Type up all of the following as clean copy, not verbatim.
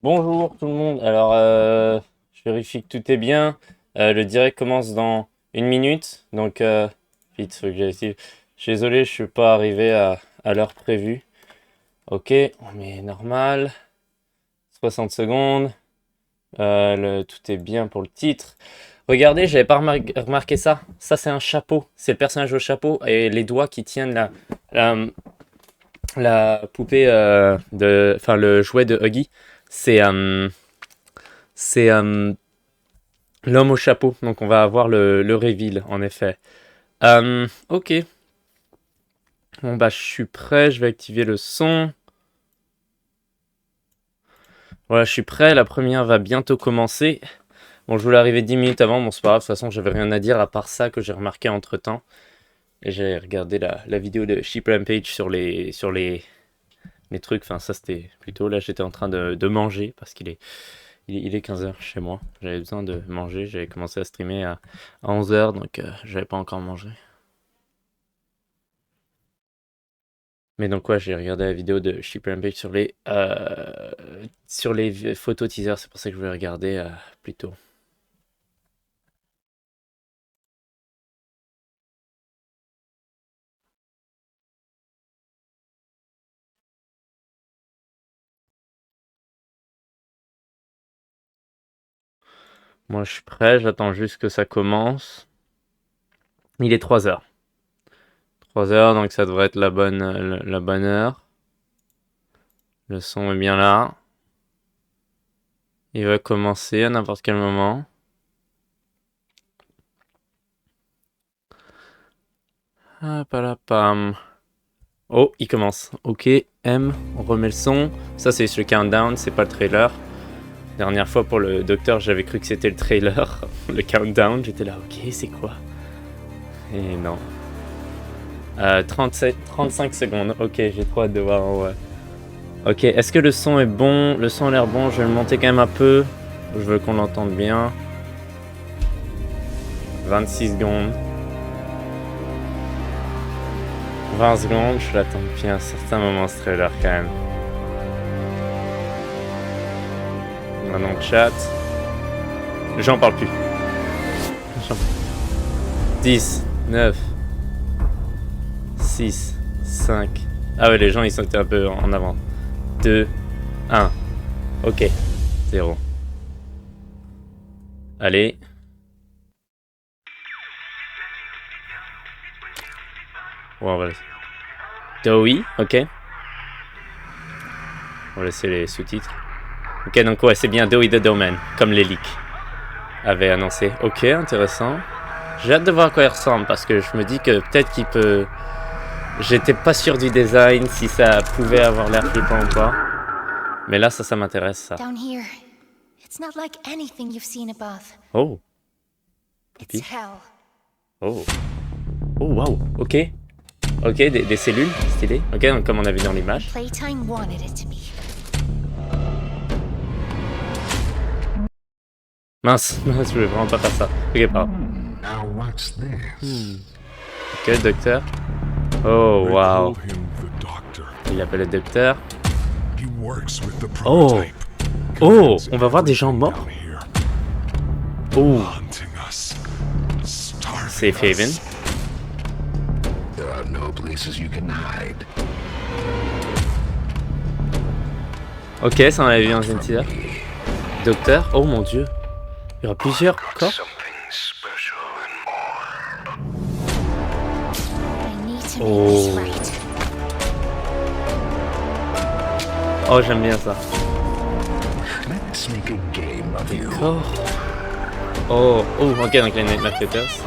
Bonjour tout le monde. Alors, je vérifie que tout est bien. Le direct commence dans une minute. Donc, vite, faut que j'essaie. Je suis désolé, je suis pas arrivé à l'heure prévue. Ok, on met normal. 60 secondes. Tout est bien pour le titre. Regardez, j'avais pas remarqué ça. Ça, c'est un chapeau. C'est le personnage au chapeau et les doigts qui tiennent la, la poupée enfin le jouet de Huggy. C'est c'est l'homme au chapeau, donc on va avoir le reveal, en effet. Ok. Bon bah je suis prêt, je vais activer le son. Voilà, je suis prêt, la première va bientôt commencer. Bon, je voulais arriver 10 minutes avant, bon c'est pas grave, de toute façon j'avais rien à dire à part ça que j'ai remarqué entre temps. Et j'ai regardé la vidéo de Sheep Rampage sur les trucs, enfin ça c'était plutôt, là j'étais en train de manger parce qu'il est 15h chez moi. J'avais besoin de manger. J'avais commencé à streamer à 11h, donc j'avais pas encore mangé. Mais donc ouais, j'ai regardé la vidéo de Sheep Rampage sur les photos teasers. C'est pour ça que je voulais regarder plus tôt. Moi je suis prêt, j'attends juste que ça commence. Il est 3h. 3h, donc ça devrait être la bonne heure. Le son est bien là. Il va commencer à n'importe quel moment. Ah, palapam. Oh, il commence. Ok, M, on remet le son. Ça, c'est le countdown, c'est pas le trailer. Dernière fois pour le docteur, j'avais cru que c'était le trailer, le countdown. J'étais là, ok, c'est quoi? Et non. 35 secondes. Ok, j'ai trop hâte de voir. Ouais. Ok, est-ce que le son est bon? Le son a l'air bon. Je vais le monter quand même un peu. Je veux qu'on l'entende bien. 26 secondes. 20 secondes. Je l'attends depuis un certain moment ce trailer quand même. Maintenant chat. J'en parle plus. 10, 9, 6, 5. Ah ouais, les gens ils sont un peu en avant. 2, 1. Ok. 0. Allez. Bon, on va laisser. Dowie, ok. On va laisser les sous-titres. Ok, donc ouais, c'est bien Dowie the Doman, comme les leaks avaient annoncé. Ok, intéressant. J'ai hâte de voir à quoi il ressemble, parce que je me dis que peut-être qu'il peut... J'étais pas sûr du design, si ça pouvait avoir l'air flippant ou pas. Mais là, ça m'intéresse, ça. Down here, it's not like anything you've seen above. Oh. It's hell. Oh. Oh, wow. Ok. Ok, des cellules, stylé. Ok, donc comme on a vu dans l'image. Playtime wanted it to be. Mince, je voulais vraiment pas faire ça. Ok, pas grave. Now what's this? Ok, docteur. Oh, They wow. call him the Doctor. Il appelle le docteur. He works with the Oh. prototype. Oh, Commands on va voir des gens morts. down here, Oh, haunting us, starving Safe Haven. us. There are no places you can hide. Ok, ça on avait vu dans une teaser. Docteur. Oh mon dieu. Il y aura plusieurs corps. Something special and more. I need to make Oh. this right. Oh, j'aime bien ça. Let's make a game of you. Corps. Oh, ok, donc les Nightmare Creatures.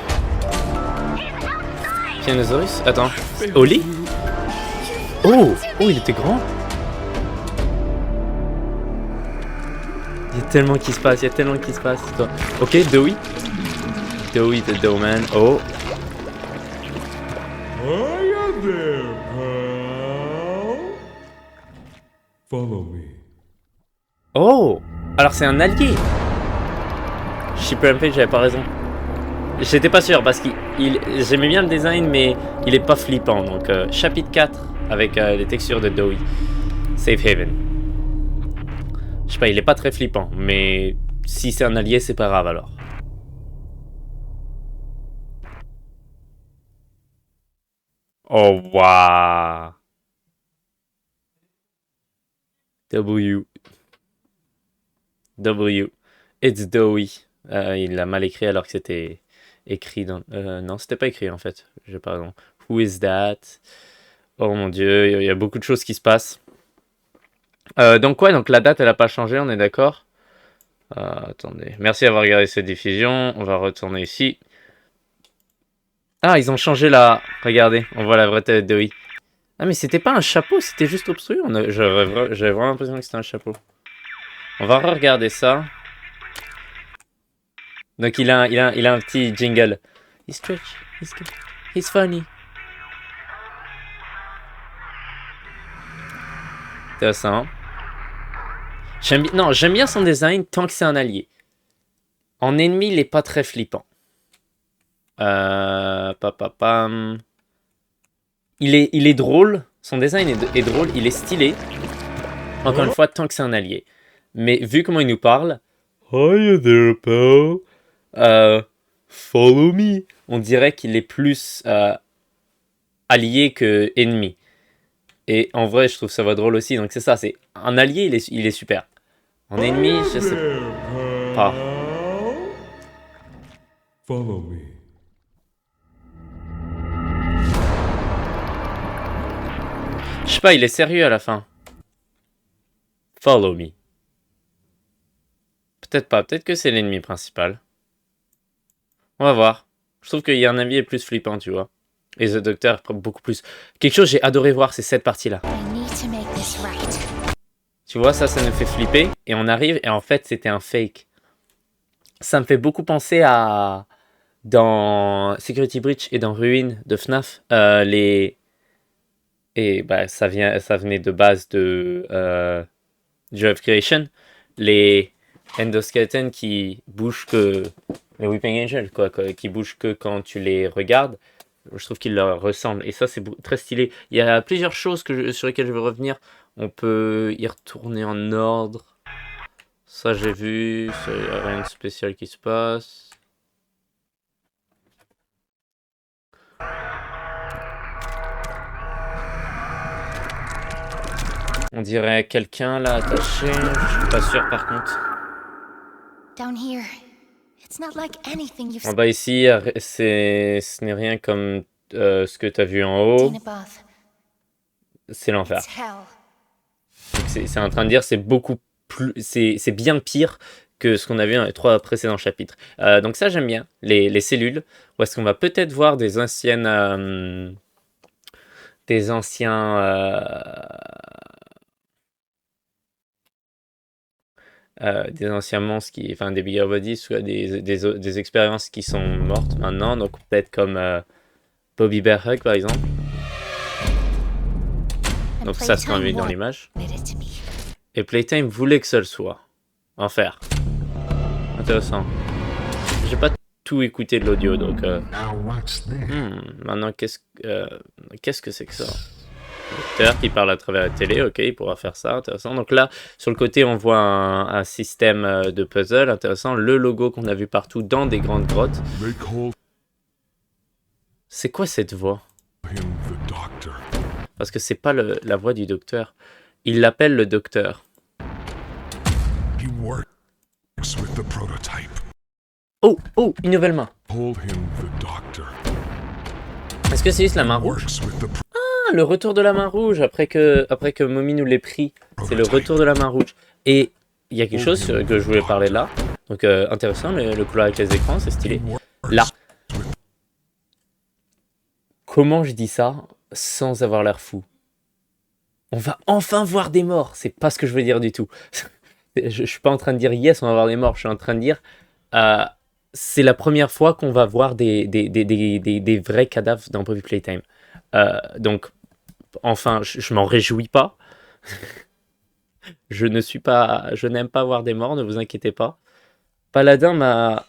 Tyrannosaurus. Attends. Oli. Oh, il était grand. Il y a tellement qui se passe, Toi. Ok, Dowie. Dowie the Doman. Oh. Hiya there, pal. Follow me. Oh. Alors c'est un allié. Sheep Rampage, j'avais pas raison. J'étais pas sûr parce j'aimais bien le design, mais il est pas flippant. Donc chapitre 4 avec les textures de Dowie. Safe Haven. sais pas, il est pas très flippant, mais si c'est un allié, c'est pas grave alors. Oh, waouh. W. W. It's Dowie. Il l'a mal écrit alors que c'était écrit dans... non, c'était pas écrit en fait. J'ai pardon. Who is that? Oh mon dieu, il y a beaucoup de choses qui se passent. Donc ouais, donc la date elle a pas changé, on est d'accord? Attendez. Merci d'avoir regardé cette diffusion. On va retourner ici. Ah, ils ont changé la... Regardez, on voit la vraie tête de Dowie. Ah mais c'était pas un chapeau, c'était juste obstrué. J'avais vraiment l'impression que c'était un chapeau. On va regarder ça. Donc il a un petit jingle. He's stretch, he's funny. Intéressant. J'aime bien son design tant que c'est un allié. En ennemi, il est pas très flippant. Papapam. Il est drôle. Son design est drôle. Il est stylé. Encore une fois, tant que c'est un allié. Mais vu comment il nous parle. Hi there, pal. Follow me. On dirait qu'il est plus allié que ennemi. Et en vrai, je trouve ça va drôle aussi. Donc c'est ça, c'est un allié, il est super. En ennemi, je sais pas. Follow me. Je sais pas, il est sérieux à la fin. Follow me. Peut-être pas, peut-être que c'est l'ennemi principal. On va voir. Je trouve qu'il y a un allié plus flippant, tu vois. Et The Doctor beaucoup plus. Quelque chose que j'ai adoré voir, c'est cette partie-là. I need to make this right. Tu vois, ça nous fait flipper. Et on arrive, et en fait, c'était un fake. Ça me fait beaucoup penser à... Dans Security Breach et dans Ruin de FNAF, Et bah, ça venait de base de Joy of Creation. Les endoskeletons qui bougent que... Les Weeping Angels, quoi, qui bougent que quand tu les regardes. Je trouve qu'ils leur ressemblent. Et ça, c'est très stylé. Il y a plusieurs choses sur lesquelles je veux revenir. On peut y retourner en ordre. Ça, j'ai vu. Il n'y a rien de spécial qui se passe. On dirait quelqu'un là attaché. Je suis pas sûr par contre. Down here. It's not like anything you've En bas ici, ce n'est rien comme ce que tu as vu en haut. seen above. C'est l'enfer. It's hell. C'est en train de dire c'est beaucoup plus, c'est bien pire que ce qu'on a vu dans les 3 précédents chapitres. Donc ça j'aime bien les cellules. Où est-ce qu'on va peut-être voir des anciens monstres enfin des bigger bodies, soit des expériences qui sont mortes maintenant, donc peut-être comme Bobby Bear Hug par exemple. And Donc ça, c'est qu'on a vu Playtime dans l'image. wanted it to be. Et Playtime voulait que ça le soit. Enfer. Intéressant. J'ai pas tout écouté de l'audio, donc... Now what's there? Maintenant, qu'est-ce que c'est que ça? Docteur qui parle à travers la télé, ok, il pourra faire ça, intéressant. Donc là, sur le côté, on voit un système de puzzle, intéressant. Le logo qu'on a vu partout dans des grandes grottes. They call C'est quoi cette voix? him the Doctor. Parce que c'est pas la voix du docteur. Il l'appelle le docteur. He works with the prototype. Oh, une nouvelle main. Call him the Doctor. Est-ce que c'est juste la main rouge? Works with the Ah, le retour de la main rouge après que Mommy nous l'ait pris. C'est le retour de la main rouge. Et il y a quelque chose que je voulais parler là. Donc intéressant, le couleur avec les écrans, c'est stylé. Là. Comment je dis ça sans avoir l'air fou? On va enfin voir des morts. C'est pas ce que je veux dire du tout. Je suis pas en train de dire yes, on va voir des morts. Je suis en train de dire c'est la première fois qu'on va voir des vrais cadavres dans Poppy Playtime. Donc, enfin, je m'en réjouis pas. Je n'aime pas voir des morts, ne vous inquiétez pas. Paladin m'a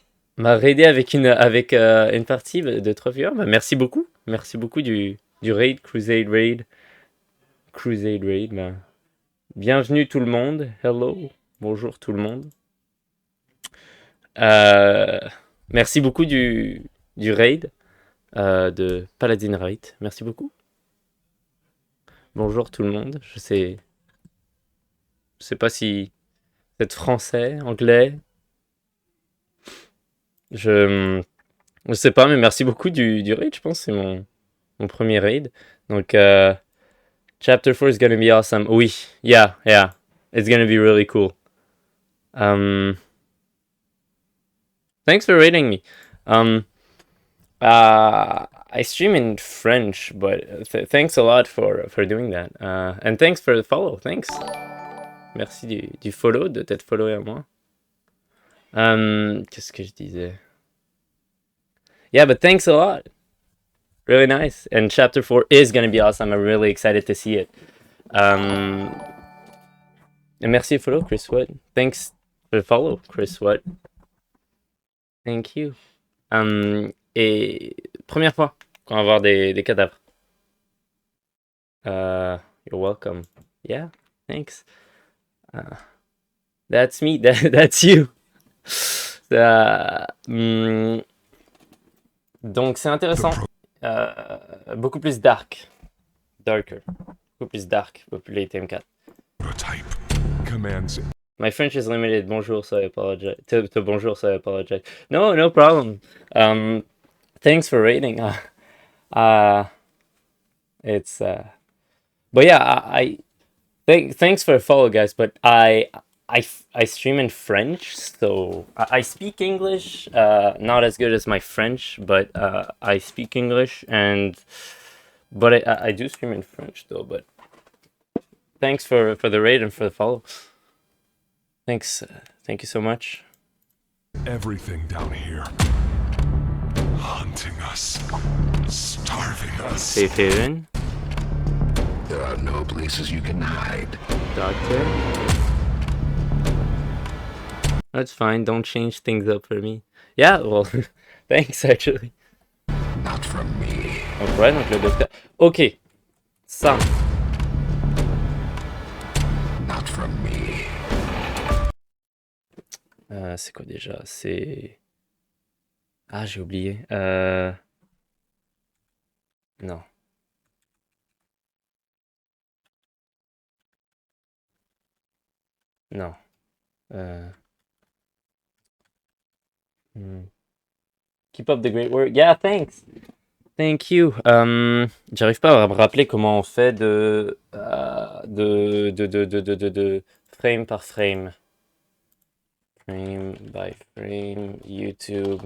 raidé avec une partie de Trophy. Bah, merci beaucoup du raid, Crusade Raid. Bah. Bienvenue tout le monde, hello. Bonjour tout le monde. Euh, Merci beaucoup du raid de Paladin Raid. Merci beaucoup. Bonjour tout le monde. Je sais pas si vous êtes français, anglais. Je, je sais pas, mais merci beaucoup du raid. Je pense que c'est mon premier raid. Donc, Chapter 4 is gonna be awesome. Oui, yeah. It's gonna be really cool. Thanks for rating me. I stream in French, but thanks a lot for doing that. And thanks for the follow. Thanks. Merci du follow, de t'être followé à moi. Qu'est-ce que je disais? Yeah, but thanks a lot. Really nice. And chapter 4 is gonna be awesome. I'm really excited to see it. And merci follow, Chris Wood. Thanks for the follow, Chris Wood. Thank you. Et première fois qu'on va avoir des cadavres. You're welcome. Yeah, thanks. That's me. That's you. Donc c'est intéressant. Beaucoup plus darker. Beaucoup plus dark. Les TM4. Prototype commands My French is limited. Bonjour, so I apologize. To bonjour, so I apologize. No problem. Thanks for rating. It's but yeah, thanks for the follow, guys. But I stream in French, so I speak English. Not as good as my French, but I speak English, but I do stream in French though. But thanks for the raid and for the follow. Thanks, thank you so much. everything down here. Hunting us. Starving us. Safe haven, There are no places you can hide. doctor. That's fine. Don't change things up for me. Yeah, well, thanks actually. Not from me. Donc ouais, donc le docteur. Ok, ça. Not from me. C'est quoi déjà? C'est. Ah, j'ai oublié. Non. Non. Keep up the great work. Yeah, thanks. Thank you. J'arrive pas à me rappeler comment on fait de frame par frame. Frame by frame, YouTube.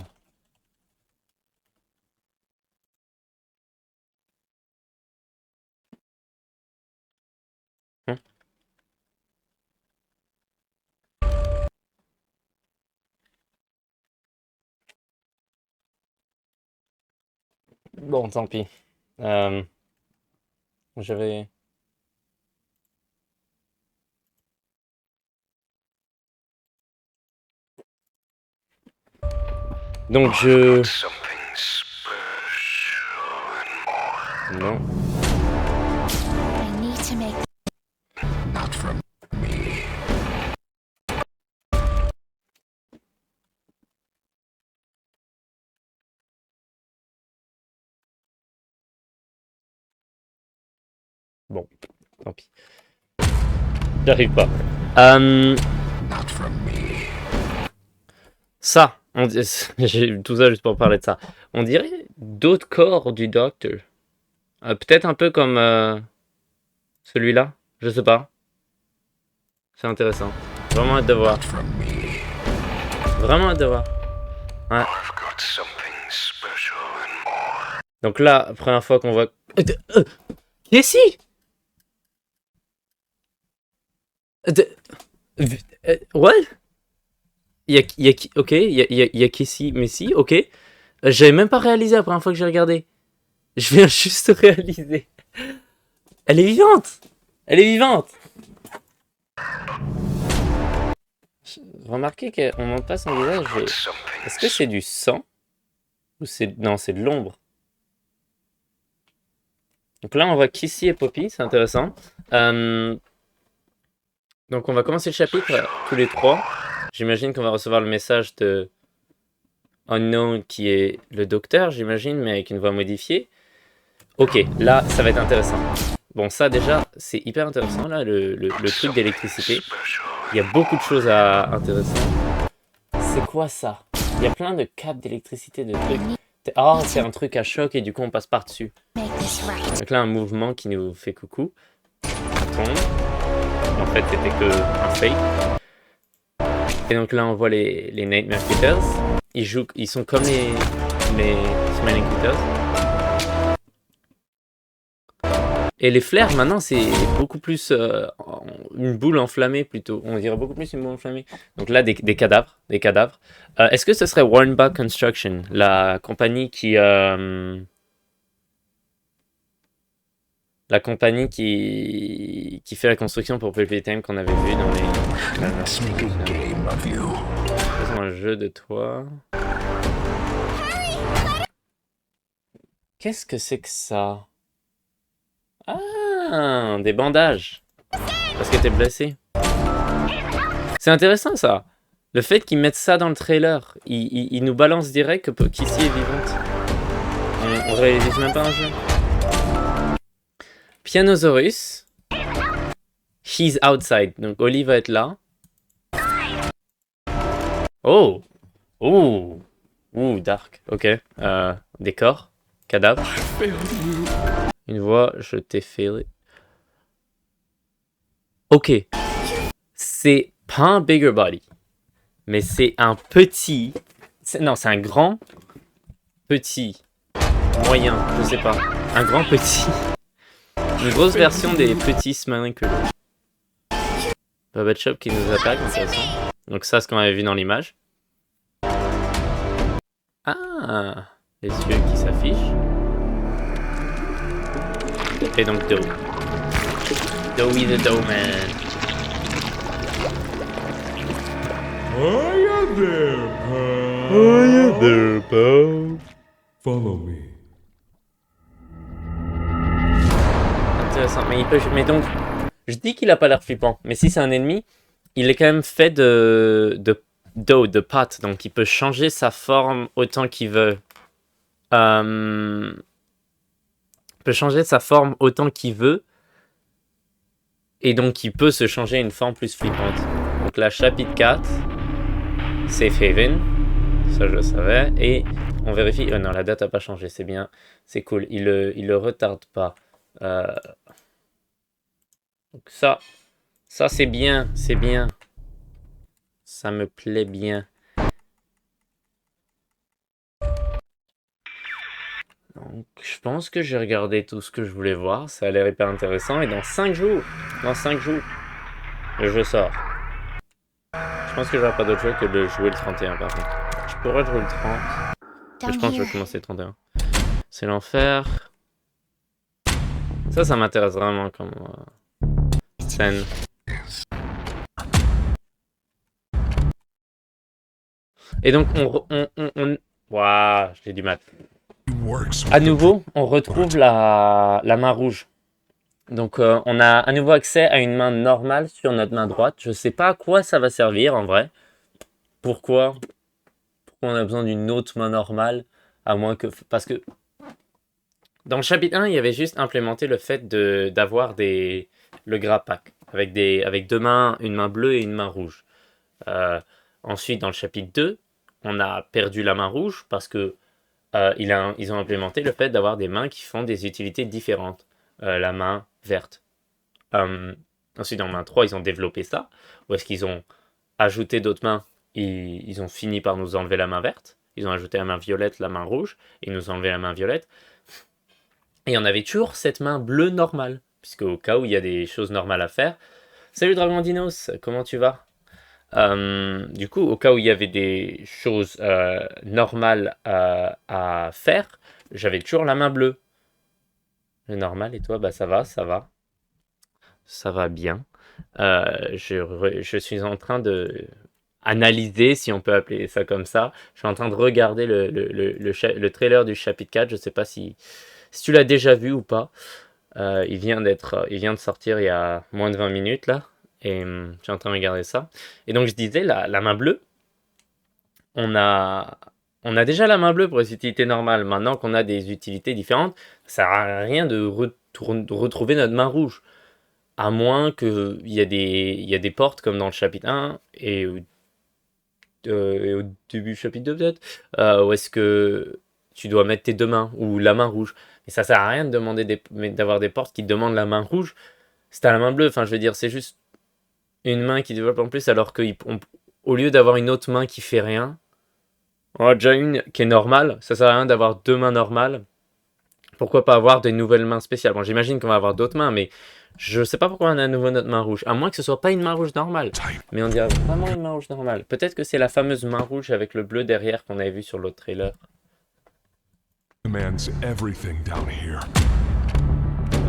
Bon, tant pis. J'avais. Donc je. Something special and more. Non. I need to make Not from me. Bon, tant pis. J'arrive pas. Not from me. Ça, j'ai tout ça juste pour parler de ça. On dirait d'autres corps du Docteur. Peut-être un peu comme celui-là. Je sais pas. C'est intéressant. Vraiment hâte de voir. Not from me. Vraiment hâte de voir. Ouais. I've got something special and more. Donc là, première fois qu'on voit. Casey! What? Ok, il y a Casey, mais si, ok. J'avais même pas réalisé la première fois que j'ai regardé. Je viens juste de réaliser. Elle est vivante! Elle est vivante! Remarquez qu'on monte pas son visage. Something Est-ce que c'est du sang? Ou c'est. Non, c'est de l'ombre. Donc là, on voit Kissy et Poppy, c'est intéressant. Donc on va commencer le chapitre tous les trois. J'imagine qu'on va recevoir le message de Unknown qui est le docteur, j'imagine, mais avec une voix modifiée. Ok, là, ça va être intéressant. Bon, ça déjà, c'est hyper intéressant, là, le truc d'électricité. Il y a beaucoup de choses intéressantes. C'est quoi ça? Il y a plein de câbles d'électricité, de trucs. Oh, c'est un truc à choc et du coup on passe par-dessus. Make this right. Donc là, un mouvement qui nous fait coucou. On tombe. En fait, c'était que un fake. Et donc là, on voit les Nightmare Critters. Ils sont comme les Smiling Critters. Et les flares, maintenant, c'est beaucoup plus une boule enflammée, plutôt. On dirait beaucoup plus une boule enflammée. Donc là, des cadavres. Des cadavres. Est-ce que ce serait Warrenbach Construction, la compagnie qui... la compagnie qui fait la construction pour PPTM qu'on avait vu dans les... Let's make a game of you. C'est un jeu de toi. Qu'est-ce que c'est que ça? Ah, des bandages. Parce que t'es blessé. C'est intéressant ça. Le fait qu'ils mettent ça dans le trailer, ils nous balancent direct que qu'ici est vivante. On réalise même pas un jeu. Pianosaurus. He's outside. Donc Oli va être là. Oh. Ouh. Ouh, dark. Ok. Décor. Cadavre. Une voix, je t'ai failé. Ok. C'est pas un bigger body. Mais c'est un petit... Non, c'est un grand... Petit... Moyen, je sais pas. Un grand petit... Une grosse version des petits Smiling Critters. Baba Chop qui nous attaque, intéressant. Donc ça, c'est ce qu'on avait vu dans l'image. Ah, les yeux qui s'affichent. Et donc Doe. Doey the Doe Man. Hiya there, pal. Hiya there, pal. Follow me. Intéressant, mais il peut... Mais donc, je dis qu'il a pas l'air flippant, mais si c'est un ennemi, il est quand même fait de pâte, donc il peut changer sa forme autant qu'il veut. Il peut changer sa forme autant qu'il veut, et donc il peut se changer une forme plus flippante. Donc là, chapitre 4, Safe Haven, ça je le savais, et on vérifie... Oh non, la date a pas changé, c'est bien, c'est cool, il le retarde pas. Donc ça c'est bien, c'est bien. Ça me plaît bien. Donc je pense que j'ai regardé tout ce que je voulais voir, ça a l'air hyper intéressant, et dans 5 jours, le jeu sort. Je pense que j'aurai pas d'autre jeu que de jouer le 31 par contre. Je pourrais jouer le 30, mais je pense que je vais commencer le 31. C'est l'enfer. Ça m'intéresse vraiment comme scène. Et donc Waouh, j'ai du mal. Works with À nouveau, on retrouve la main rouge. Donc on a à nouveau accès à une main normale sur notre main droite. Je sais pas à quoi ça va servir en vrai. Pourquoi on a besoin d'une autre main normale, à moins que... Parce que dans le chapitre 1, il y avait juste implémenté le fait d'avoir le Grappack, avec deux mains, une main bleue et une main rouge. Ensuite, dans le chapitre 2, on a perdu la main rouge parce que ils ont implémenté le fait d'avoir des mains qui font des utilités différentes. La main verte. Ensuite, dans main 3, ils ont développé ça. Ou est-ce qu'ils ont ajouté d'autres mains? Ils ont fini par nous enlever la main verte. Ils ont ajouté la main violette, la main rouge. Et ils nous ont enlevé la main violette. Et on avait toujours cette main bleue normale. Puisque au cas où il y a des choses normales à faire. Salut Dragon Dinos, comment tu vas? Du coup, au cas où il y avait des choses normales à faire, j'avais toujours la main bleue. Le normal, et toi? Bah ça va. Ça va bien. Je suis en train de analyser, si on peut appeler ça comme ça. Je suis en train de regarder le trailer du chapitre 4. Je sais pas si tu l'as déjà vu ou pas. Il vient de sortir il y a moins de 20 minutes là. Et je suis en train de regarder ça. Et donc je disais, la main bleue, on a déjà la main bleue pour les utilités normales. Maintenant qu'on a des utilités différentes, ça sert à rien de retrouver notre main rouge. À moins qu'il y a des portes comme dans le chapitre 1 et au début du chapitre 2 peut-être, où est-ce que tu dois mettre tes deux mains ou la main rouge. Mais ça sert à rien de demander d'avoir des portes qui te demandent la main rouge. C'est à la main bleue, enfin je veux dire, c'est juste une main qui développe en plus, alors qu'au lieu d'avoir une autre main qui fait rien, on a déjà une qui est normale. Ça sert à rien d'avoir deux mains normales. Pourquoi pas avoir des nouvelles mains spéciales? Bon, j'imagine qu'on va avoir d'autres mains, mais je sais pas pourquoi on a à nouveau notre main rouge. À moins que ce soit pas une main rouge normale. Mais on dirait vraiment une main rouge normale. Peut-être que c'est la fameuse main rouge avec le bleu derrière qu'on avait vu sur l'autre trailer. Demands everything down here.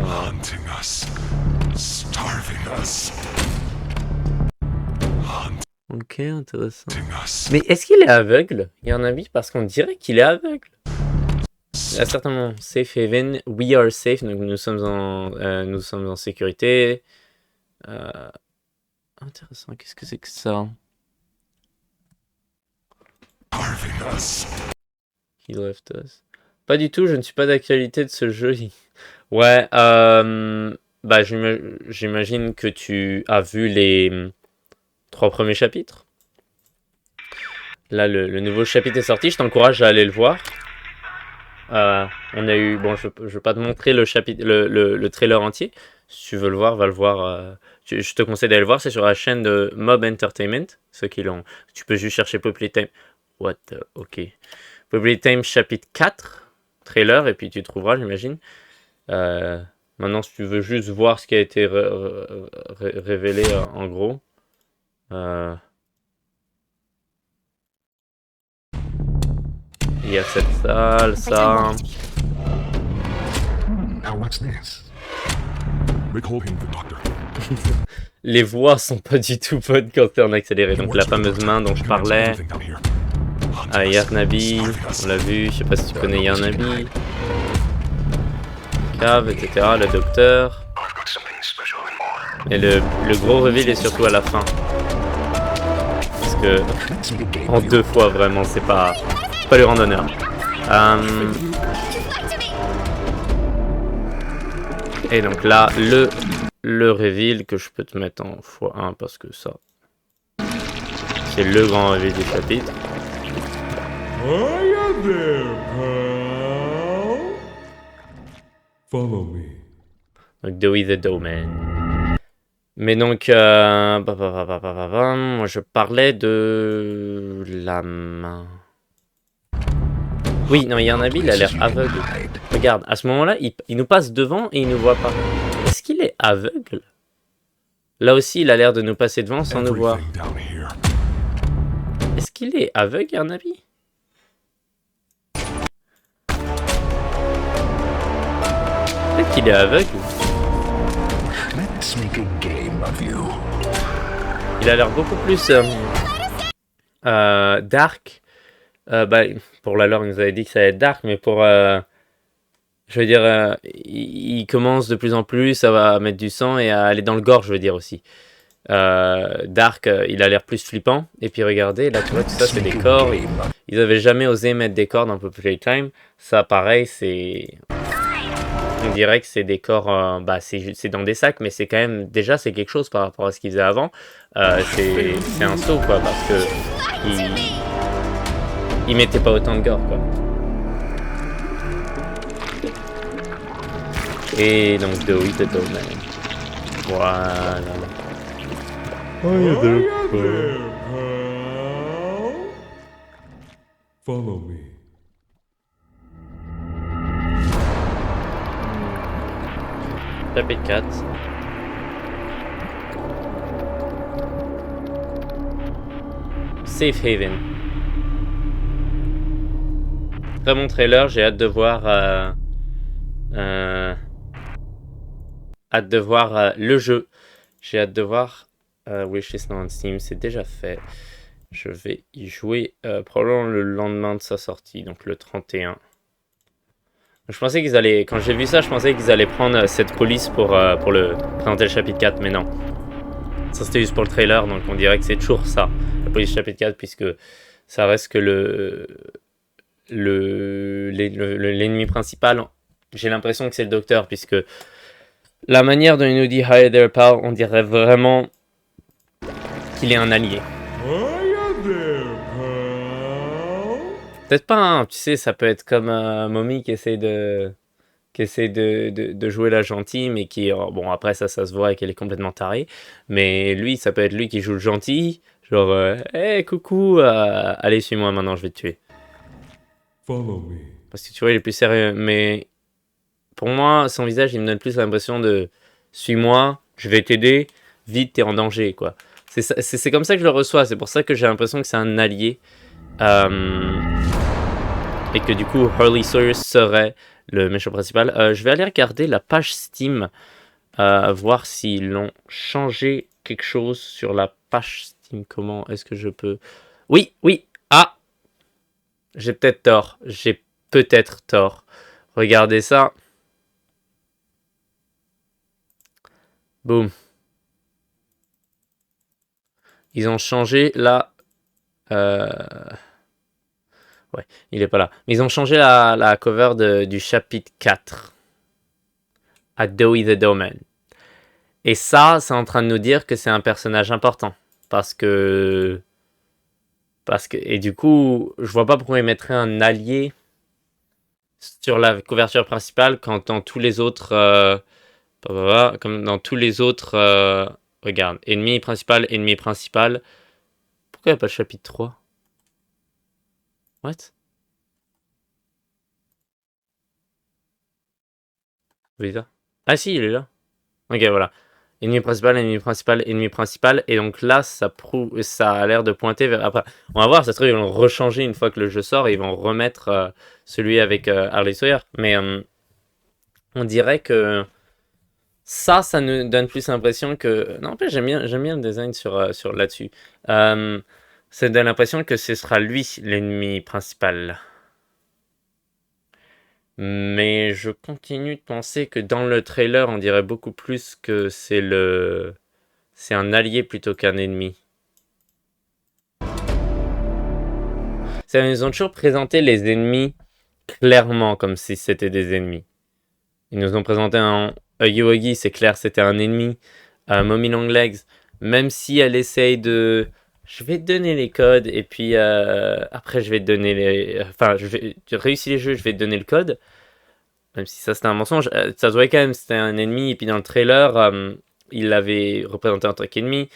Hunting us. Starving us. Ok, intéressant. Hunting us. Mais est-ce qu'il est aveugle? Il y en a mis parce qu'on dirait qu'il est aveugle. Il y a certainement Safe Haven. We are safe. Donc nous sommes en sécurité. Intéressant. Qu'est-ce que c'est que ça? Starving us. He left us. Pas du tout. Je ne suis pas d'actualité de ce jeu. Ouais. Bah j'imagine que tu as vu les 3 premiers chapitres. Là, le nouveau chapitre est sorti. Je t'encourage à aller le voir. On a eu, bon, je vais pas te montrer le chapitre, le trailer entier. Si tu veux le voir, va le voir. Je te conseille d'aller le voir. C'est sur la chaîne de Mob Entertainment. Ceux qui l'ont, tu peux juste chercher Poppy Time. Ok. Poppy Time chapitre 4 trailer et puis tu trouveras, j'imagine. Maintenant, si tu veux juste voir ce qui a été révélé en gros. Il y a cette salle, ça. Now what's this? Recall him, the doctor. Les voix sont pas du tout bonnes quand t'es en accéléré. Donc la fameuse main dont je parlais. Yarnabi, on l'a vu, je sais pas si tu connais Yarnabi. Cave, etc. Le docteur. I've got something special in mind. Et le gros reveal est surtout à la fin. Parce que Let's make a game en of you. 2 fois vraiment, c'est pas lui rendre honneur. Et donc là, le reveal que je peux te mettre en x1 parce que ça, c'est le grand reveal du chapitre. Hiya there, pal. Follow me. Donc Dewey the Dowman. Mais donc, moi je parlais de la main. Oui, non, Yarnabi, il a l'air aveugle. Regarde, à ce moment-là, il nous passe devant et il nous voit pas. Est-ce qu'il est aveugle? Là aussi, il a l'air de nous passer devant sans nous voir. Everything down here. Est-ce qu'il est aveugle, Yarnabi? Peut-être qu'il est aveugle. Let's make a game of you. Il a l'air beaucoup plus dark. Bah, pour la lore, il nous avait dit que ça allait être dark, mais pour... je veux dire, il commence de plus en plus, ça va mettre du sang et à aller dans le gore, je veux dire aussi. Dark, il a l'air plus flippant. Et puis regardez, là tu vois, tout ça c'est des corps. Ils avaient jamais osé mettre des corps dans Poppy Playtime. Ça, pareil, c'est... On dirait que c'est des corps, bah c'est dans des sacs, mais c'est quand même, déjà c'est quelque chose par rapport à ce qu'ils faisaient avant. C'est un saut quoi, parce que ils mettaient pas autant de gore quoi. Et donc Dewey the Dowman. Voilà. Hiya there, pal. Follow me. Chapitre 4. Safe Haven. Très bon trailer, j'ai hâte de voir le jeu. J'ai hâte de voir Wishlist on Steam, c'est déjà fait. Je vais y jouer probablement le lendemain de sa sortie, donc le 31. Je pensais qu'ils allaient, quand j'ai vu ça, je pensais qu'ils allaient prendre cette police pour le présenter le chapitre 4, mais non. Ça, c'était juste pour le trailer, donc on dirait que c'est toujours ça, la police chapitre 4, puisque ça reste que l'ennemi principal. J'ai l'impression que c'est le docteur, puisque la manière dont il nous dit Hi there, pal, on dirait vraiment qu'il est un allié. Hiya there, pal. Peut-être pas, hein, tu sais, ça peut être comme Mommy qui essaie de jouer la gentille, mais qui, bon, après ça se voit qu'elle est complètement tarée, mais lui, ça peut être lui qui joue le gentil, genre, hey, coucou, allez, suis-moi maintenant, je vais te tuer. Follow me. Parce que tu vois, il est plus sérieux, mais pour moi, son visage, il me donne plus l'impression de suis-moi, je vais t'aider, vite, t'es en danger, quoi. C'est comme ça que je le reçois, c'est pour ça que j'ai l'impression que c'est un allié. Et que du coup, Hurley Sawyer serait le méchant principal. Je vais aller regarder la page Steam, voir s'ils ont changé quelque chose sur la page Steam. Comment est-ce que je peux... Oui, oui, ah, j'ai peut-être tort. Regardez ça. Boum. Ils ont changé la... Ouais, il est pas là. Mais ils ont changé la cover du chapitre 4. À Dewey the Doorman. Et ça, c'est en train de nous dire que c'est un personnage important. Parce que... Et du coup, je vois pas pourquoi ils mettraient un allié sur la couverture principale quand dans tous les autres... comme dans tous les autres... regarde, ennemi principal. Pourquoi il n'y a pas le chapitre 3? What? Oui, ça. Ah si, il est là. Ok, voilà. Ennemi principal. Et donc là, ça a l'air de pointer vers... Après, on va voir, ça se trouve, ils vont le rechanger une fois que le jeu sort et ils vont remettre celui avec Harley Sawyer. Mais on dirait que ça nous donne plus l'impression que... Non, en fait, j'aime bien le design sur là-dessus. Ça donne l'impression que ce sera lui, l'ennemi principal. Mais je continue de penser que dans le trailer, on dirait beaucoup plus que c'est un allié plutôt qu'un ennemi. Ils ont toujours présenté les ennemis clairement comme si c'était des ennemis. Ils nous ont présenté un Huggy Wuggy, c'est clair, c'était un ennemi. Mommy Longlegs, même si elle essaye de... Je vais te donner les codes et puis après je vais te donner les... Enfin, tu réussis les jeux, je vais te donner le code. Même si ça c'était un mensonge, ça se voyait quand même, c'était un ennemi. Et puis dans le trailer, il l'avait représenté en tant qu'ennemi.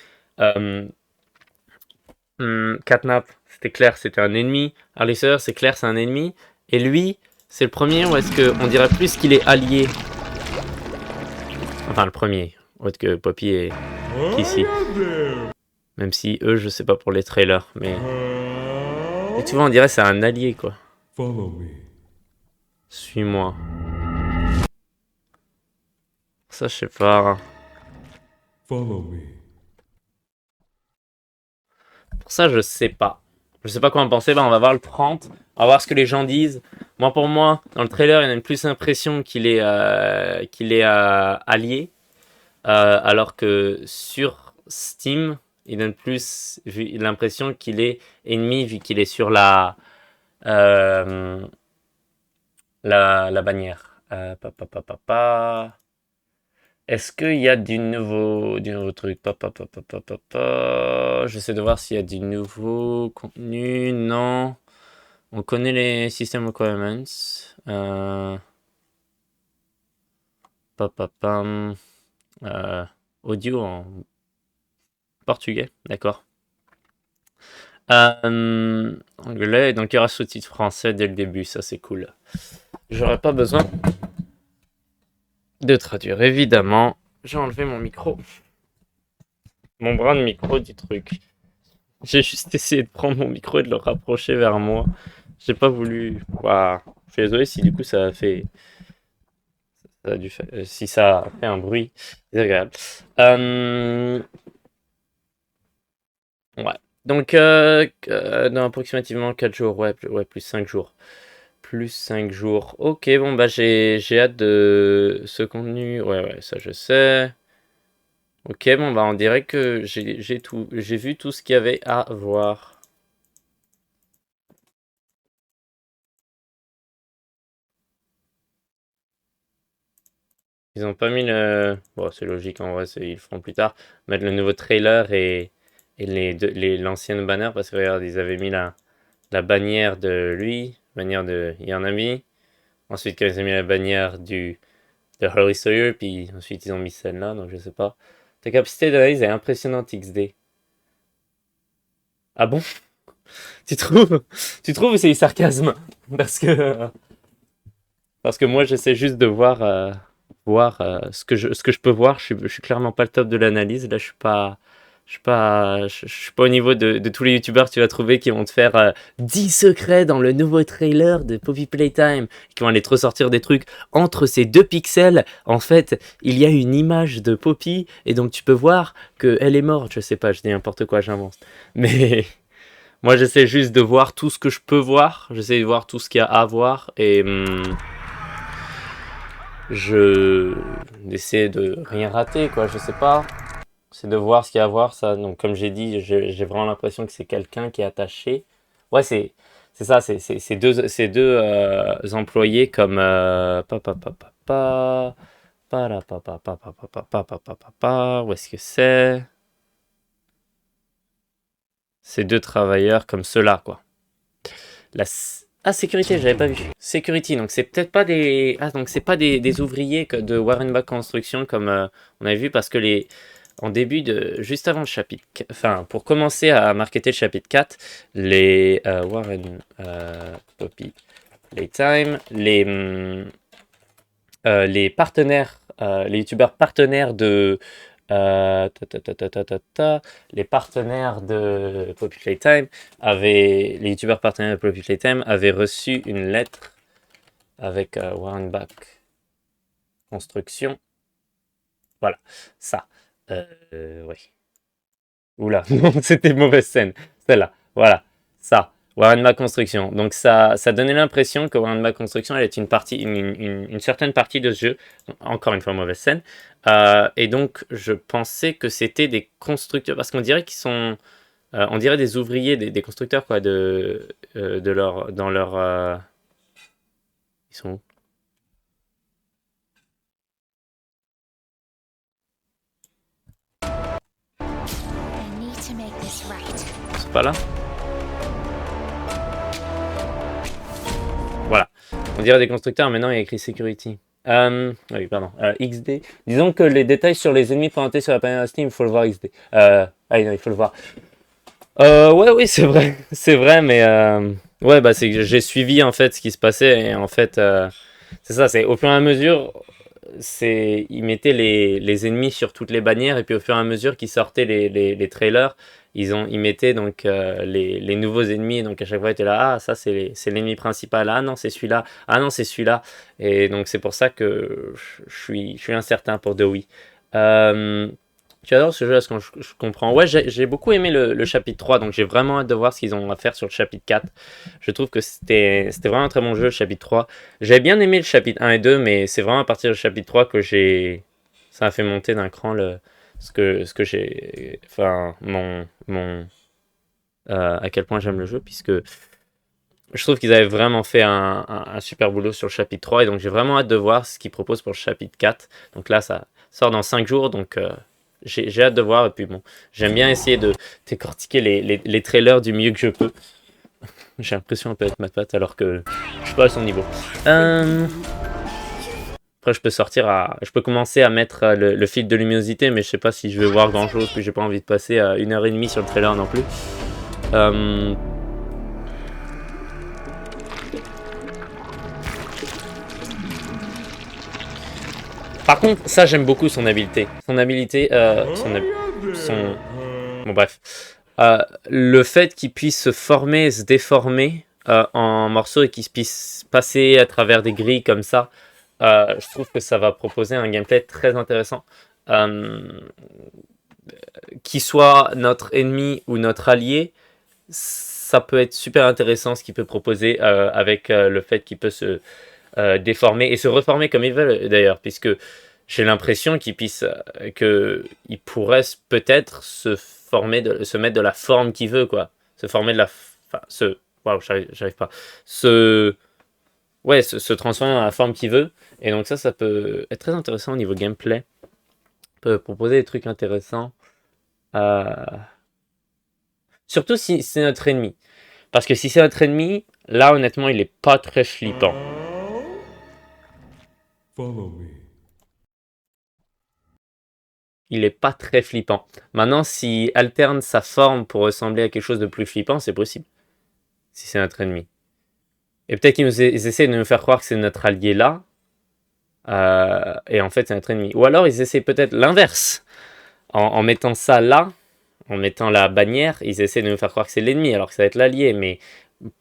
Catnap, c'était clair, c'était un ennemi. Harley Sawyer, c'est clair, c'est un ennemi. Et lui, c'est le premier, ou est-ce qu'on dirait plus qu'il est allié? Enfin, le premier, autre que Poppy et Kissy. Hiya there, Même si eux, je sais pas pour les trailers, mais... pal. Et tu vois, on dirait que c'est un allié, quoi. Follow me. Suis-moi. Ça, je sais pas. Follow me. Pour ça, je sais pas. Je sais pas quoi en penser. On va voir le 30. On va voir ce que les gens disent. Pour moi, dans le trailer, il donne plus l'impression qu'il est allié. Alors que sur Steam, il donne plus l'impression qu'il est ennemi vu qu'il est sur la bannière. Est-ce qu'il y a du nouveau truc? J'essaie de voir s'il y a du nouveau contenu. Non. On connaît les system requirements. Audio en portugais, d'accord. Anglais, donc il y aura sous-titres français dès le début, ça c'est cool. J'aurais pas besoin de traduire, évidemment. J'ai enlevé mon micro. Mon bras de micro du truc. J'ai juste essayé de prendre mon micro et de le rapprocher vers moi. J'ai pas voulu... Waouh. Je suis désolé si du coup ça a fait... si ça a fait un bruit désagréable. Ouais. Donc, dans approximativement 4 jours. Ouais, plus 5 jours. Plus 5 jours. Ok, bon, bah j'ai hâte de ce contenu. Ouais, ça je sais. Ok, bon, bah, on dirait que j'ai vu tout ce qu'il y avait à voir. Ils ont pas mis le... Bon, c'est logique, en vrai, ils le feront plus tard. Mettre le nouveau trailer et l'ancienne bannière, parce que regarde, ils avaient mis la bannière de lui, bannière de Yanami. Ensuite, quand ils ont mis la bannière de Harry Sawyer, puis ensuite ils ont mis celle-là, donc je sais pas. Ta capacité d'analyse est impressionnante, XD. Ah bon? Tu trouves? Tu trouves ou c'est du sarcasme? Parce que, parce que moi, j'essaie juste de voir ce que je peux voir. Je suis clairement pas le top de l'analyse. Là, je suis pas au niveau de tous les youtubeurs que tu vas trouver qui vont te faire 10 secrets dans le nouveau trailer de Poppy Playtime, qui vont aller te ressortir des trucs entre ces deux pixels. En fait, il y a une image de Poppy et donc tu peux voir qu'elle est morte. Je sais pas, je dis n'importe quoi, j'invente. Mais moi, j'essaie juste de voir tout ce que je peux voir. J'essaie de voir tout ce qu'il y a à voir et je essaie de rien rater, quoi. Je sais pas. C'est de voir ce qu'il y a à voir, ça. Donc, comme j'ai dit, j'ai vraiment l'impression que c'est quelqu'un qui est attaché. Ouais, c'est ça, c'est deux employés comme pa, pa, pa, pa, pa, pa, la, pa, pa, pa, pa, pa, pa, pa, pa, pa, pa, pa. Où est-ce que c'est? Ces deux travailleurs comme ceux-là, quoi. Ah, sécurité, j'avais pas vu. Security, donc c'est peut-être pas des... Ah, donc c'est pas des ouvriers de Warrenbach Construction comme on avait vu, parce que en début de... Juste avant le chapitre... Enfin, pour commencer à marketer le chapitre 4, les Warren Poppy Playtime, les partenaires, les youtubeurs partenaires de... les partenaires de Poppy Playtime les youtubeurs partenaires de Poppy Playtime avaient reçu une lettre avec Warrenbach Construction. Voilà, ça. Oui. Oula, non, c'était une mauvaise scène. Celle-là, voilà, ça. Warrenbach Construction. Donc ça donnait l'impression que Warrenbach Construction elle est une certaine partie de ce jeu. Encore une fois, mauvaise scène. Et donc je pensais que c'était des constructeurs, parce qu'on dirait qu'ils sont, on dirait des ouvriers, des constructeurs quoi, de leur, dans leur, ils sont où? I need to make this right. Ils sont pas là? Voilà. On dirait des constructeurs, maintenant il y a écrit Security. Oui, pardon. XD. Disons que les détails sur les ennemis présentés sur la panel Steam, il faut le voir XD. Ah non, il faut le voir. Ouais, oui, c'est vrai. C'est vrai, mais ouais, bah c'est que j'ai suivi en fait ce qui se passait et en fait, c'est ça, c'est au fur et à mesure, ils mettaient les ennemis sur toutes les bannières et puis au fur et à mesure qu'ils sortaient les trailers, ils mettaient donc les nouveaux ennemis, donc à chaque fois ils étaient là, ah ça c'est l'ennemi principal, ah non c'est celui-là, ah non c'est celui-là, et donc c'est pour ça que je suis incertain pour Dewey. Tu adores ce jeu, est-ce que je comprends? Ouais, j'ai beaucoup aimé le chapitre 3, donc j'ai vraiment hâte de voir ce qu'ils ont à faire sur le chapitre 4. Je trouve que c'était vraiment un très bon jeu, le chapitre 3. J'avais bien aimé le chapitre 1 et 2, mais c'est vraiment à partir du chapitre 3 que ça a fait monter d'un cran ce que j'ai... Enfin, à quel point j'aime le jeu, puisque je trouve qu'ils avaient vraiment fait un super boulot sur le chapitre 3, et donc j'ai vraiment hâte de voir ce qu'ils proposent pour le chapitre 4. Donc là, ça sort dans 5 jours, donc... j'ai hâte de voir, et puis bon, j'aime bien essayer de décortiquer les trailers du mieux que je peux. J'ai l'impression un peu être ma patte alors que je suis pas à son niveau. Après, je peux commencer à mettre le fil de luminosité, mais je sais pas si je vais voir grand chose, puis j'ai pas envie de passer 1h30 sur le trailer non plus. Par contre, ça j'aime beaucoup son habileté. Bon bref. Le fait qu'il puisse se former, se déformer en morceaux et qu'il puisse passer à travers des grilles comme ça, je trouve que ça va proposer un gameplay très intéressant. Qu'il soit notre ennemi ou notre allié, ça peut être super intéressant ce qu'il peut proposer avec le fait qu'il peut se déformer et se reformer comme il veut d'ailleurs, puisque j'ai l'impression qu'il pourrait peut-être se mettre de la forme qu'il veut, quoi. Se former de la... Enfin, waouh, j'arrive pas. Ouais, se transformer dans la forme qu'il veut. Et donc ça peut être très intéressant au niveau gameplay. Peut proposer des trucs intéressants. Surtout si c'est notre ennemi. Parce que si c'est notre ennemi, là honnêtement il est pas très flippant. Follow me. Il est pas très flippant. Maintenant, s'il alterne sa forme pour ressembler à quelque chose de plus flippant, c'est possible. Si c'est notre ennemi. Et peut-être qu'ils essaient de nous faire croire que c'est notre allié là. Et en fait c'est notre ennemi. Ou alors ils essaient peut-être l'inverse. En mettant ça là, en mettant la bannière, ils essaient de nous faire croire que c'est l'ennemi alors que ça va être l'allié. Mais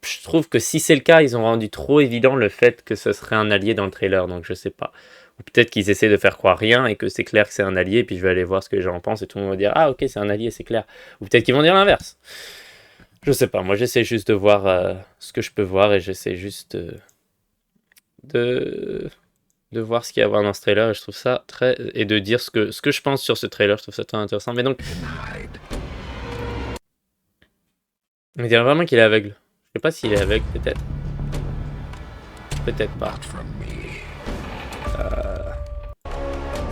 je trouve que si c'est le cas, ils ont rendu trop évident le fait que ce serait un allié dans le trailer. Donc je sais pas. Ou peut-être qu'ils essaient de faire croire rien et que c'est clair que c'est un allié. Puis je vais aller voir ce que les gens en pensent et tout le monde va dire ah ok c'est un allié, c'est clair. Ou peut-être qu'ils vont dire l'inverse. Je sais pas. Moi j'essaie juste de voir ce que je peux voir et j'essaie juste de voir ce qu'il y a à voir dans ce trailer et je trouve ça très... et de dire ce que je pense sur ce trailer, je trouve ça très intéressant. Mais donc, on dirait vraiment qu'il est aveugle. Je sais pas s'il est aveugle, peut-être. Peut-être pas.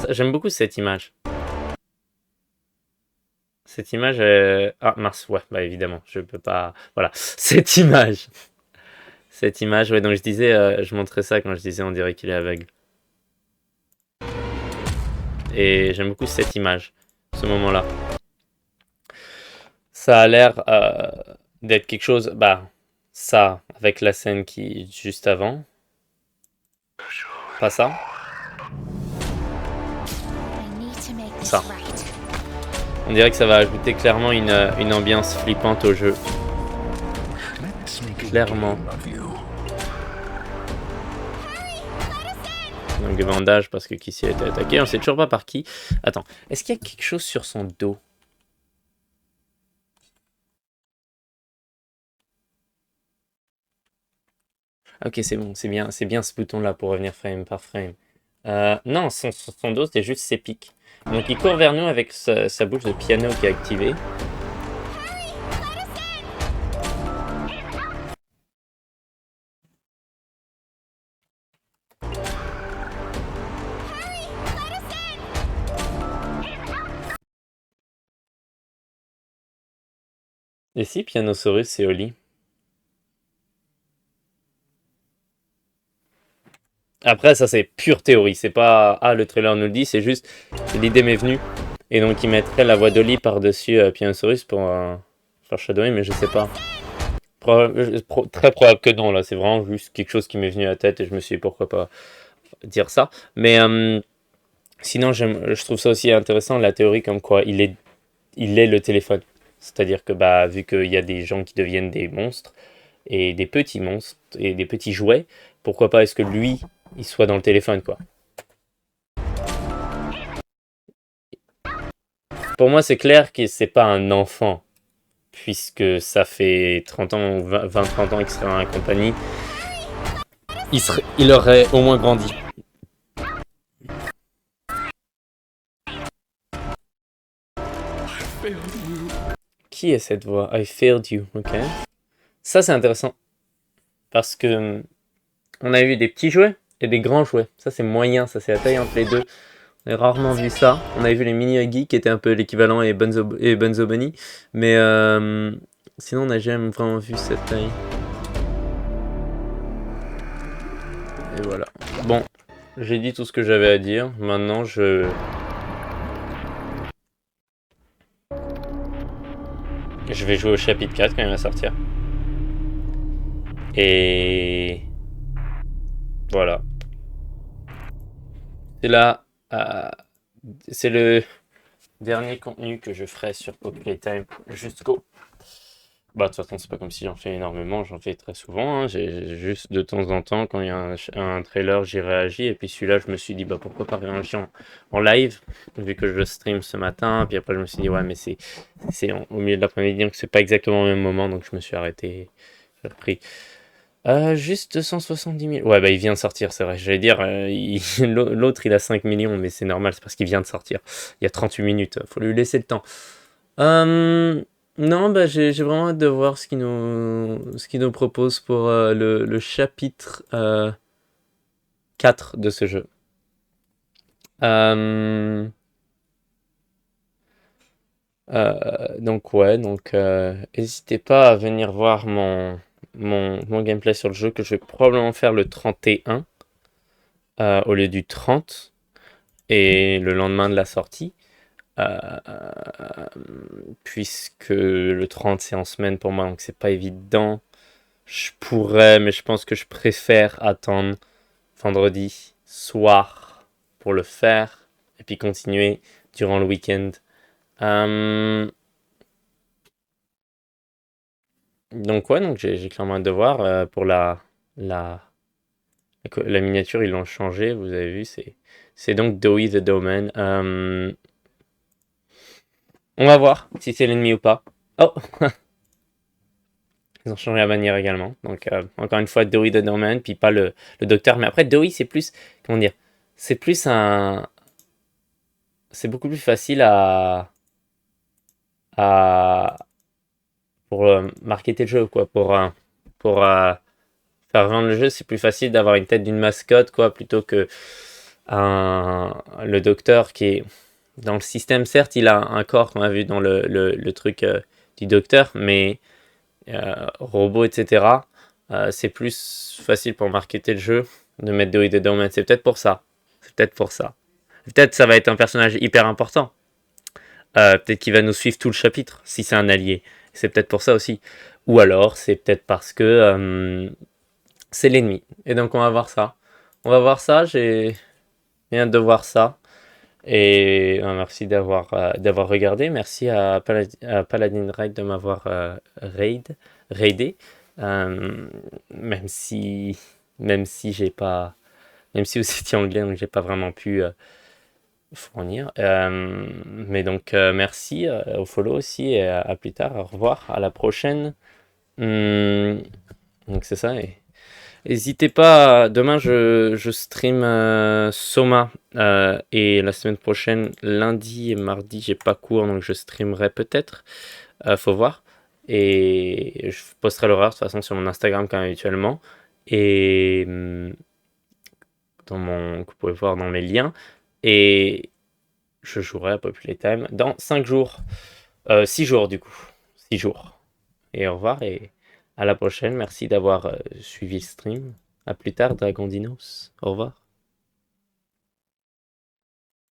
J'aime beaucoup cette image. Cette image est... Ah, mince, ouais, bah évidemment, je peux pas... Voilà, cette image. Cette image, ouais, donc je disais, je montrais ça quand je disais on dirait qu'il est aveugle. Et j'aime beaucoup cette image, ce moment-là. Ça a l'air d'être quelque chose, bah, ça, avec la scène qui est juste avant. Pas ça. Ça. On dirait que ça va ajouter clairement une ambiance flippante au jeu. Clairement. Donc des bandages parce que Kissy a été attaqué. On sait toujours pas par qui. Attends, est-ce qu'il y a quelque chose sur son dos? Ok, c'est bon, c'est bien ce bouton-là pour revenir frame par frame. Non, son dos, c'est juste ses pics. Donc il court vers nous avec sa bouche de piano qui est activée. Et si Pianosaurus c'est Oli? Après, ça c'est pure théorie, c'est pas « Ah, le trailer nous le dit », c'est juste l'idée m'est venue. Et donc il mettrait la voix d'Oli par-dessus Pianosaurus pour faire shadowing, mais je sais pas. Très probable que non, là, c'est vraiment juste quelque chose qui m'est venu à la tête et je me suis dit pourquoi pas dire ça. Mais sinon, je trouve ça aussi intéressant, la théorie comme quoi il est le téléphone. C'est-à-dire que bah, vu qu'il y a des gens qui deviennent des monstres, et des petits monstres, et des petits jouets, pourquoi pas est-ce que lui, il soit dans le téléphone, quoi. Pour moi, c'est clair que c'est pas un enfant, puisque ça fait 30 ans, 20-30 ans qu'il serait en compagnie. Il aurait au moins grandi. Qui est cette voix? I failed you, ok. Ça, c'est intéressant. Parce que on a eu des petits jouets et des grands jouets. Ça, c'est moyen, ça, c'est la taille entre les deux. On a rarement vu ça. On avait vu les mini Huggy qui étaient un peu l'équivalent et Bunzo Bunny. Mais sinon, on n'a jamais vraiment vu cette taille. Et voilà. Bon, j'ai dit tout ce que j'avais à dire. Maintenant, je vais jouer au chapitre 4 quand il va sortir. Et voilà. C'est là. C'est le dernier contenu que je ferai sur Poké Time jusqu'au... Bah, de toute façon, c'est pas comme si j'en fais énormément, j'en fais très souvent. Hein. J'ai juste de temps en temps, quand il y a un trailer, j'y réagis. Et puis celui-là, je me suis dit, bah pourquoi pas réagir en live, vu que je le stream ce matin. Puis après, je me suis dit, ouais, mais c'est au milieu de l'après-midi, donc c'est pas exactement au même moment. Donc je me suis arrêté. J'ai repris Juste 270 000. Ouais, bah il vient de sortir, c'est vrai. J'allais dire, l'autre il a 5 millions, mais c'est normal, c'est parce qu'il vient de sortir. Il y a 38 minutes, faut lui laisser le temps. Euh, non, bah j'ai vraiment hâte de voir ce qu'il nous propose pour le chapitre 4 de ce jeu. Euh, donc ouais, donc n'hésitez pas à venir voir mon gameplay sur le jeu que je vais probablement faire le 31 au lieu du 30 et le lendemain de la sortie. euh, Puisque le 30 c'est en semaine pour moi, donc c'est pas évident. Je pourrais, mais je pense que je préfère attendre vendredi soir pour le faire et puis continuer durant le week-end. Euh, donc ouais, donc j'ai clairement un devoir pour la, la miniature, ils l'ont changé, vous avez vu, c'est donc Dowie the Domain. On va voir si c'est l'ennemi ou pas. Oh, ils ont changé la manière également. Donc encore une fois, Dowie the Domain, puis pas le docteur. Mais après, Dowie, c'est plus, comment dire, c'est plus un, c'est beaucoup plus facile à pour marketer le jeu, quoi, pour faire vendre le jeu, c'est plus facile d'avoir une tête d'une mascotte, quoi, plutôt que le docteur qui est dans le système. Certes, il a un corps qu'on a vu dans le truc du docteur, mais robot, etc. C'est plus facile pour marketer le jeu de mettre Dewey the Domain. C'est peut-être pour ça. C'est peut-être pour ça. Peut-être ça va être un personnage hyper important. Peut-être qu'il va nous suivre tout le chapitre si c'est un allié. C'est peut-être pour ça aussi. Ou alors c'est peut-être parce que c'est l'ennemi. Et donc on va voir ça. On va voir ça. J'ai bien de voir ça. Et merci d'avoir regardé. Merci à Paladin Raid de m'avoir raidé. Euh, même si même si j'ai pas même si vous étiez anglais, donc j'ai pas vraiment pu fournir. Mais donc merci au follow aussi et à plus tard. Au revoir, à la prochaine. Donc c'est ça. Et n'hésitez pas, demain je stream Soma et la semaine prochaine, lundi et mardi, j'ai pas cours donc je streamerai peut-être. Faut voir. Et je posterai l'horaire de toute façon sur mon Instagram comme habituellement. Et que vous pouvez voir dans mes liens. Et je jouerai à Populate Time dans 5 jours. 6 jours du coup. 6 jours. Et au revoir et à la prochaine. Merci d'avoir suivi le stream. À plus tard, Dragondinos. Au revoir.